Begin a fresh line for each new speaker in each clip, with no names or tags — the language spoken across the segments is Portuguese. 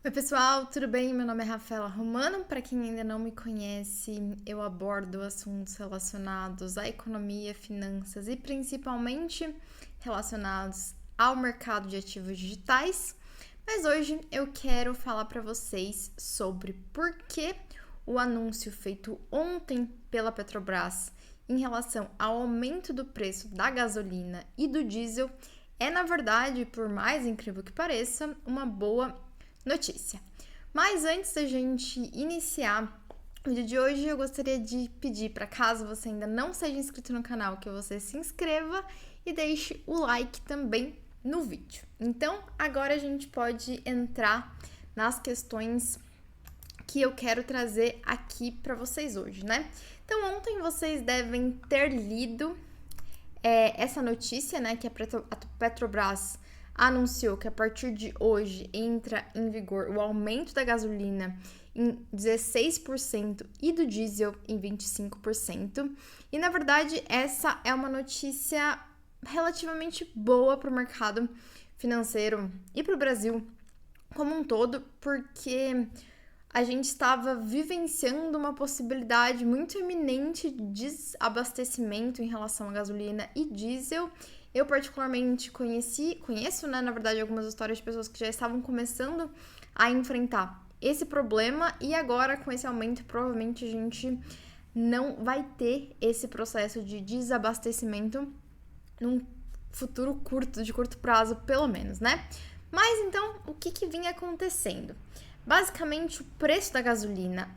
Oi, pessoal, tudo bem? Meu nome é Rafaela Romano. Para quem ainda não me conhece, eu abordo assuntos relacionados à economia, finanças e principalmente relacionados ao mercado de ativos digitais. Mas hoje eu quero falar para vocês sobre por que o anúncio feito ontem pela Petrobras em relação ao aumento do preço da gasolina e do diesel é, na verdade, por mais incrível que pareça, uma boa notícia. Mas antes da gente iniciar o vídeo de hoje, eu gostaria de pedir para caso você ainda não seja inscrito no canal, que você se inscreva e deixe o like também no vídeo. Então, agora a gente pode entrar nas questões que eu quero trazer aqui para vocês hoje, né? Então, ontem vocês devem ter lido essa notícia, né, que a Petrobras anunciou que a partir de hoje entra em vigor o aumento da gasolina em 16% e do diesel em 25%. E na verdade, essa é uma notícia relativamente boa para o mercado financeiro e para o Brasil como um todo, porque a gente estava vivenciando uma possibilidade muito iminente de desabastecimento em relação à gasolina e diesel. Eu particularmente conheço, né, na verdade, algumas histórias de pessoas que já estavam começando a enfrentar esse problema e agora com esse aumento provavelmente a gente não vai ter esse processo de desabastecimento num futuro curto, de curto prazo, pelo menos, né? Mas então, o que vinha acontecendo? Basicamente, o preço da gasolina,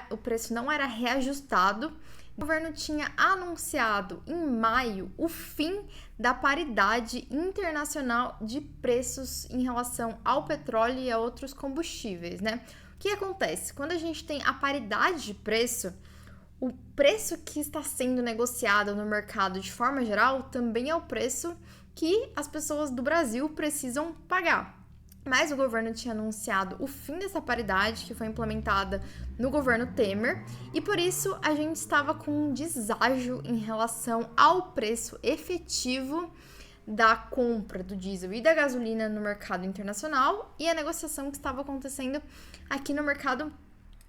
o preço não era reajustado. O governo tinha anunciado em maio o fim da paridade internacional de preços em relação ao petróleo e a outros combustíveis, né? O que acontece? Quando a gente tem a paridade de preço, o preço que está sendo negociado no mercado de forma geral também é o preço que as pessoas do Brasil precisam pagar. Mas o governo tinha anunciado o fim dessa paridade, que foi implementada no governo Temer, e por isso a gente estava com um deságio em relação ao preço efetivo da compra do diesel e da gasolina no mercado internacional e a negociação que estava acontecendo aqui no mercado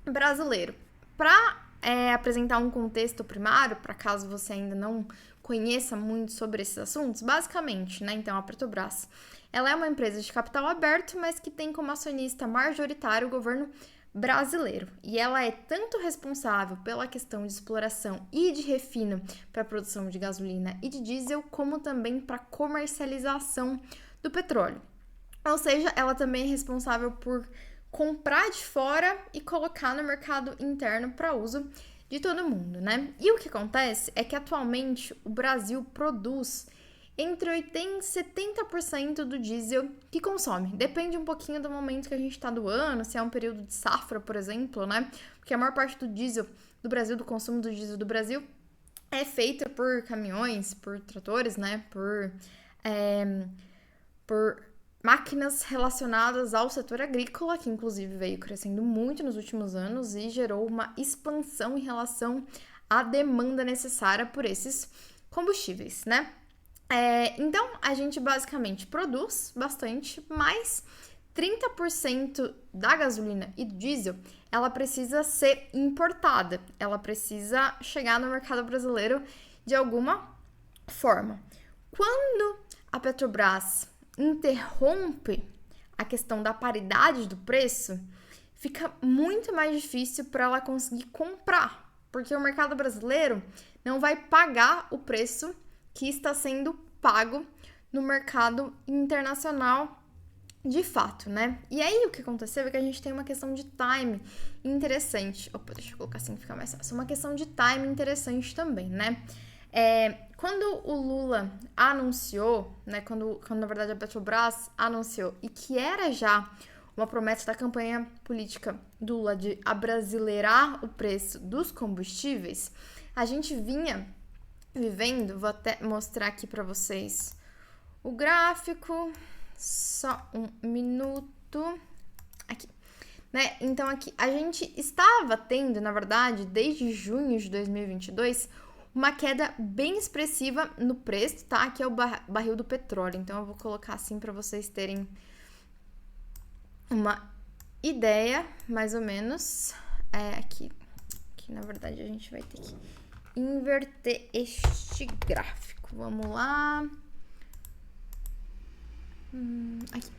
brasileiro. Para apresentar um contexto primário, para caso você ainda não conheça muito sobre esses assuntos, basicamente, né? Então, a Petrobras, ela é uma empresa de capital aberto, mas que tem como acionista majoritário o governo brasileiro. E ela é tanto responsável pela questão de exploração e de refino para a produção de gasolina e de diesel, como também para a comercialização do petróleo. Ou seja, ela também é responsável por comprar de fora e colocar no mercado interno para uso de todo mundo, né? E o que acontece é que atualmente o Brasil produz entre 80% e 70% do diesel que consome. Depende um pouquinho do momento que a gente está do ano, se é um período de safra, por exemplo, né? Porque a maior parte do diesel do Brasil, do consumo do diesel do Brasil, é feita por caminhões, por tratores, né? Por máquinas relacionadas ao setor agrícola, que inclusive veio crescendo muito nos últimos anos e gerou uma expansão em relação à demanda necessária por esses combustíveis, né? Então, a gente basicamente produz bastante, mas 30% da gasolina e do diesel, ela precisa ser importada, ela precisa chegar no mercado brasileiro de alguma forma. Quando a Petrobras interrompe a questão da paridade do preço, fica muito mais difícil para ela conseguir comprar, porque o mercado brasileiro não vai pagar o preço que está sendo pago no mercado internacional de fato, né? E aí o que aconteceu é que a gente tem uma questão de time interessante. Opa, deixa eu colocar assim que fica mais fácil. Uma questão de time interessante também, né? Quando o Lula anunciou, né, quando na verdade a Petrobras anunciou, e que era já uma promessa da campanha política do Lula de abrasileirar o preço dos combustíveis, a gente vinha vivendo, vou até mostrar aqui para vocês o gráfico, só um minuto, aqui. Né? Então aqui a gente estava tendo, na verdade, desde junho de 2022, uma queda bem expressiva no preço, tá? Que é o barril do petróleo. Então eu vou colocar assim para vocês terem uma ideia, mais ou menos. Aqui na verdade a gente vai ter que inverter este gráfico. Vamos lá. Aqui.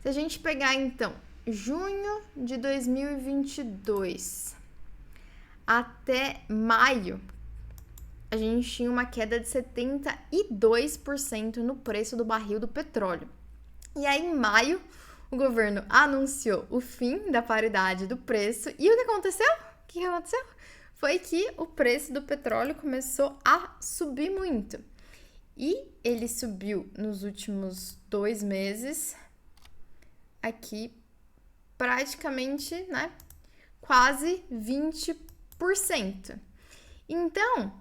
Se a gente pegar então junho de 2022 até maio, a gente tinha uma queda de 72% no preço do barril do petróleo. E aí, em maio, o governo anunciou o fim da paridade do preço. E o que aconteceu? Foi que o preço do petróleo começou a subir muito. E ele subiu nos últimos 2 meses, aqui, praticamente, né, quase 20%. Então,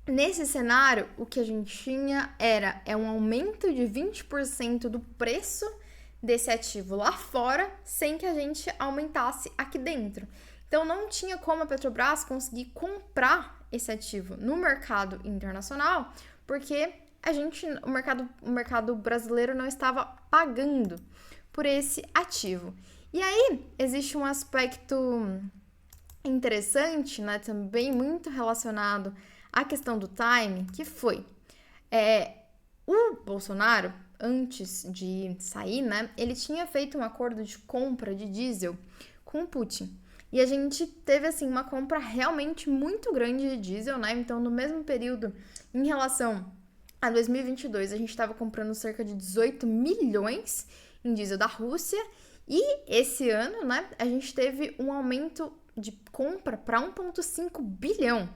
nesse cenário, o que a gente tinha é um aumento de 20% do preço desse ativo lá fora, sem que a gente aumentasse aqui dentro. Então, não tinha como a Petrobras conseguir comprar esse ativo no mercado internacional, porque o mercado brasileiro não estava pagando por esse ativo. E aí, existe um aspecto interessante, né, também muito relacionado à questão do time, que foi o Bolsonaro, antes de sair, né, ele tinha feito um acordo de compra de diesel com o Putin. E a gente teve, assim, uma compra realmente muito grande de diesel, né? Então, no mesmo período, em relação a 2022, a gente estava comprando cerca de 18 milhões em diesel da Rússia. E esse ano, né, a gente teve um aumento de compra para 1,5 bilhão.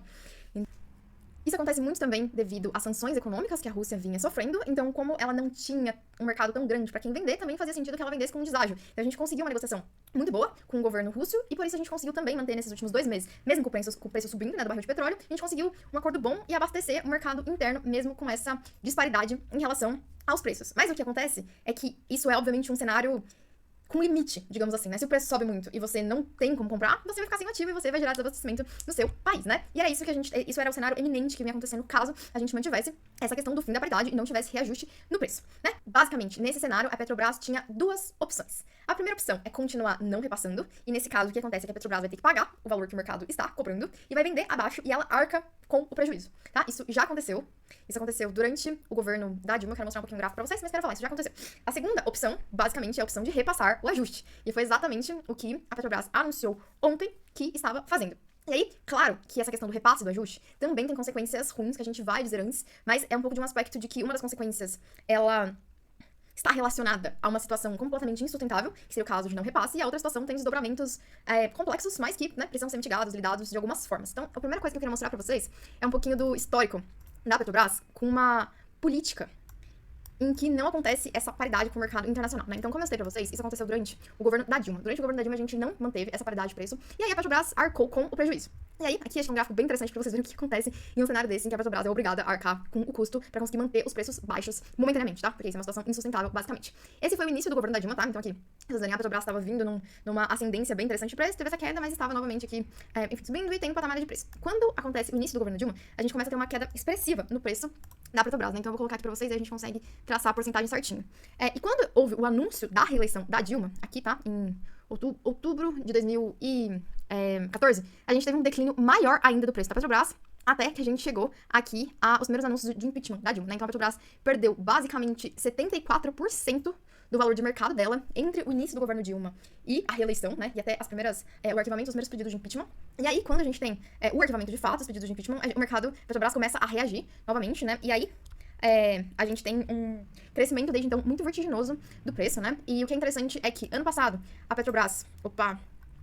Isso acontece muito também devido às sanções econômicas que a Rússia vinha sofrendo. Então, como ela não tinha um mercado tão grande para quem vender, também fazia sentido que ela vendesse com um deságio. Então, a gente conseguiu uma negociação muito boa com o governo russo e por isso a gente conseguiu também manter nesses últimos 2 meses, mesmo com o preço subindo, né, do barril de petróleo, a gente conseguiu um acordo bom e abastecer o mercado interno, mesmo com essa disparidade em relação aos preços. Mas o que acontece é que isso é, obviamente, um cenário com limite, digamos assim, né? Se o preço sobe muito e você não tem como comprar, você vai ficar sem ativo e você vai gerar desabastecimento no seu país, né? E era isso que isso era o cenário eminente que vinha acontecendo caso a gente mantivesse essa questão do fim da paridade e não tivesse reajuste no preço, né? Basicamente, nesse cenário, a Petrobras tinha 2 opções. A primeira opção é continuar não repassando, e nesse caso, o que acontece é que a Petrobras vai ter que pagar o valor que o mercado está cobrando e vai vender abaixo e ela arca com o prejuízo, tá? Isso já aconteceu. Isso aconteceu durante o governo da Dilma. Eu quero mostrar um pouquinho o gráfico pra vocês, mas quero falar, isso já aconteceu. A segunda opção, basicamente, é a opção de repassar o ajuste. E foi exatamente o que a Petrobras anunciou ontem que estava fazendo. E aí, claro que essa questão do repasse do ajuste também tem consequências ruins, que a gente vai dizer antes, mas é um pouco de um aspecto de que uma das consequências, ela está relacionada a uma situação completamente insustentável, que seria o caso de não repasse, e a outra situação tem desdobramentos complexos, mas que, né, precisam ser mitigados, lidados de algumas formas. Então, a primeira coisa que eu queria mostrar pra vocês é um pouquinho do histórico da Petrobras com uma política em que não acontece essa paridade com o mercado internacional, né? Então, como eu citei pra vocês, isso aconteceu durante o governo da Dilma. Durante o governo da Dilma, a gente não manteve essa paridade de preço, e aí a Petrobras arcou com o prejuízo. E aí, aqui é um gráfico bem interessante pra vocês verem o que acontece em um cenário desse, em que a Petrobras é obrigada a arcar com o custo pra conseguir manter os preços baixos momentaneamente, tá? Porque isso é uma situação insustentável, basicamente. Esse foi o início do governo da Dilma, tá? Então aqui, vocês verem, a Petrobras estava vindo numa ascendência bem interessante de preço, teve essa queda, mas estava novamente aqui, enfim, subindo e tem um patamar de preço. Quando acontece o início do governo da Dilma, a gente começa a ter uma queda expressiva no preço da Petrobras, né? Então eu vou colocar aqui pra vocês e a gente consegue traçar a porcentagem certinho. E quando houve o anúncio da reeleição da Dilma, aqui, tá? Em outubro de 2014, a gente teve um declínio maior ainda do preço da Petrobras, até que a gente chegou aqui aos primeiros anúncios de impeachment da Dilma, né? Então a Petrobras perdeu basicamente 74% do valor de mercado dela entre o início do governo Dilma e a reeleição, né? E até o arquivamento dos primeiros pedidos de impeachment. E aí, quando a gente tem o arquivamento de fato, os pedidos de impeachment, o mercado Petrobras começa a reagir novamente, né? E aí, a gente tem um crescimento desde então muito vertiginoso do preço, né? E o que é interessante é que ano passado a Petrobras.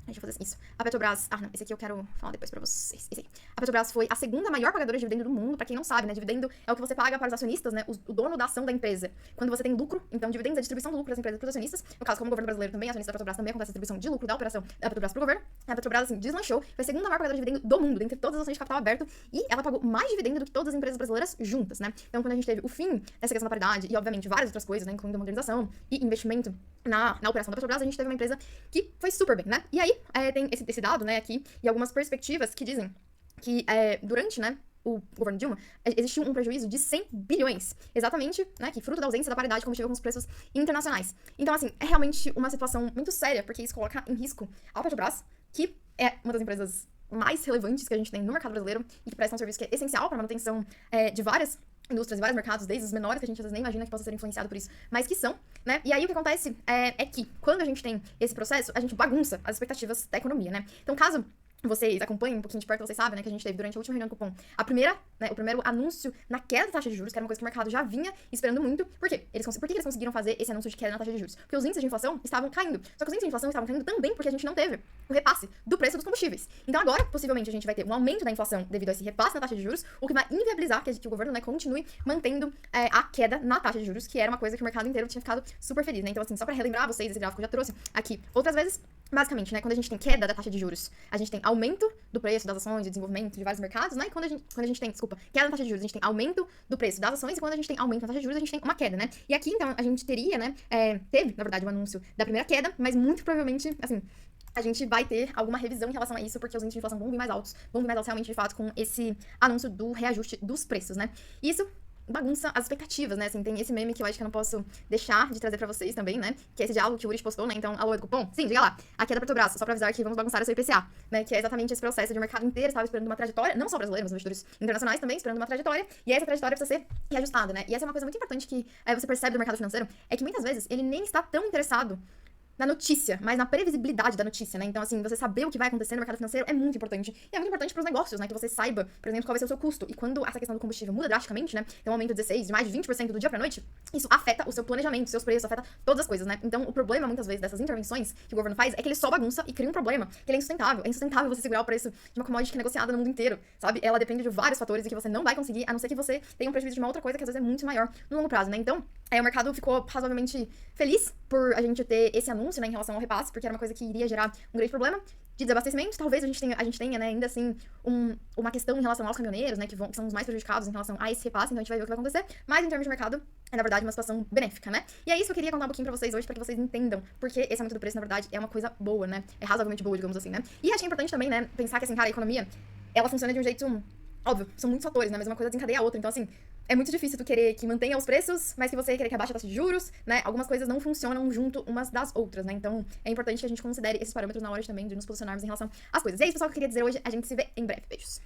Deixa eu fazer isso. A Petrobras. Não, esse aqui eu quero falar depois pra vocês. Esse aí. A Petrobras foi a segunda maior pagadora de dividendo do mundo. Pra quem não sabe, né? Dividendo é o que você paga para os acionistas, né? O dono da ação da empresa. Quando você tem lucro, então dividendos é a distribuição do lucro das empresas para os acionistas. No caso, como o governo brasileiro também, acionista da Petrobras também acontece a distribuição de lucro da operação da Petrobras pro governo. A Petrobras, assim, deslanchou. Foi a segunda maior pagadora de dividendo do mundo, dentre todas as ações de capital aberto. E ela pagou mais dividendo do que todas as empresas brasileiras juntas, né? Então, quando a gente teve o fim dessa questão da paridade e, obviamente, várias outras coisas, né? Incluindo a modernização e investimento na operação da Petrobras, a gente teve uma empresa que foi super bem, né? E aí, tem esse dado, né, aqui, e algumas perspectivas que dizem que durante, né, o governo Dilma, existiu um prejuízo de 100 bilhões, exatamente, né, que fruto da ausência da paridade de combustível com os preços internacionais. Então, assim, é realmente uma situação muito séria, porque isso coloca em risco a Petrobras, que é uma das empresas mais relevantes que a gente tem no mercado brasileiro e que presta um serviço que é essencial para a manutenção de várias indústrias, vários mercados, desde os menores, que a gente às vezes nem imagina que possa ser influenciado por isso, mas que são, né? E aí o que acontece é que, quando a gente tem esse processo, a gente bagunça as expectativas da economia, né? Então, caso vocês acompanhem um pouquinho de perto, vocês sabem, né, que a gente teve durante a última reunião do Copom o primeiro anúncio na queda da taxa de juros, que era uma coisa que o mercado já vinha esperando muito. Por quê? Por que eles conseguiram fazer esse anúncio de queda na taxa de juros? Porque os índices de inflação estavam caindo. Só que os índices de inflação estavam caindo também porque a gente não teve o repasse do preço dos combustíveis. Então agora, possivelmente, a gente vai ter um aumento da inflação devido a esse repasse na taxa de juros, o que vai inviabilizar que o governo, né, continue mantendo a queda na taxa de juros, que era uma coisa que o mercado inteiro tinha ficado super feliz, né? Então, assim, só pra relembrar vocês, esse gráfico eu já trouxe aqui outras vezes. Basicamente, né, quando a gente tem queda da taxa de juros, a gente tem aumento do preço das ações de desenvolvimento de vários mercados, né? E quando a gente tem, queda na taxa de juros, a gente tem aumento do preço das ações, e quando a gente tem aumento na taxa de juros, a gente tem uma queda, né? E aqui, então, a gente teria, né, teve, na verdade, o anúncio da primeira queda, mas muito provavelmente, assim, a gente vai ter alguma revisão em relação a isso, porque os índices de inflação vão vir mais altos realmente, de fato, com esse anúncio do reajuste dos preços, né? Isso bagunça as expectativas, né? Assim, tem esse meme que eu acho que eu não posso deixar de trazer pra vocês também, né? Que é esse diálogo que o Urich postou, né? Então, alô, é do cupom? Sim, diga lá. Aqui é da Petrobras, só pra avisar que vamos bagunçar o seu IPCA, né? Que é exatamente esse processo de o mercado inteiro estava esperando uma trajetória, não só brasileiros, mas investidores internacionais também esperando uma trajetória, e essa trajetória precisa ser reajustada, né? E essa é uma coisa muito importante que você percebe do mercado financeiro, é que muitas vezes ele nem está tão interessado na notícia, mas na previsibilidade da notícia, né? Então, assim, você saber o que vai acontecer no mercado financeiro é muito importante. E é muito importante para os negócios, né? Que você saiba, por exemplo, qual vai ser o seu custo. E quando essa questão do combustível muda drasticamente, né? Tem um aumento de mais de 20% do dia pra noite, isso afeta o seu planejamento, seus preços, afeta todas as coisas, né? Então, o problema, muitas vezes, dessas intervenções que o governo faz é que ele só bagunça e cria um problema, que ele é insustentável. É insustentável você segurar o preço de uma commodity que é negociada no mundo inteiro, sabe? Ela depende de vários fatores e que você não vai conseguir, a não ser que você tenha um prejuízo de uma outra coisa que às vezes é muito maior no longo prazo, né? Então, o mercado ficou razoavelmente feliz por a gente ter esse anúncio, né, em relação ao repasse, porque era uma coisa que iria gerar um grande problema de desabastecimento. Talvez a gente tenha, né, ainda assim, uma questão em relação aos caminhoneiros, né, que são os mais prejudicados em relação a esse repasse, então a gente vai ver o que vai acontecer. Mas em termos de mercado, é na verdade uma situação benéfica, né? E é isso que eu queria contar um pouquinho pra vocês hoje, pra que vocês entendam porque esse aumento do preço, na verdade, é uma coisa boa, né? É razoavelmente boa, digamos assim, né? E achei importante também, né, pensar que, assim, cara, a economia, ela funciona de um jeito óbvio, são muitos fatores, né? Mas uma coisa desencadeia a outra. Então, assim, é muito difícil tu querer que mantenha os preços, mas que você querer que abaixe a taxa de juros, né? Algumas coisas não funcionam junto umas das outras, né? Então, é importante que a gente considere esses parâmetros na hora também de nos posicionarmos em relação às coisas. E é isso, pessoal, que eu queria dizer hoje. A gente se vê em breve. Beijos.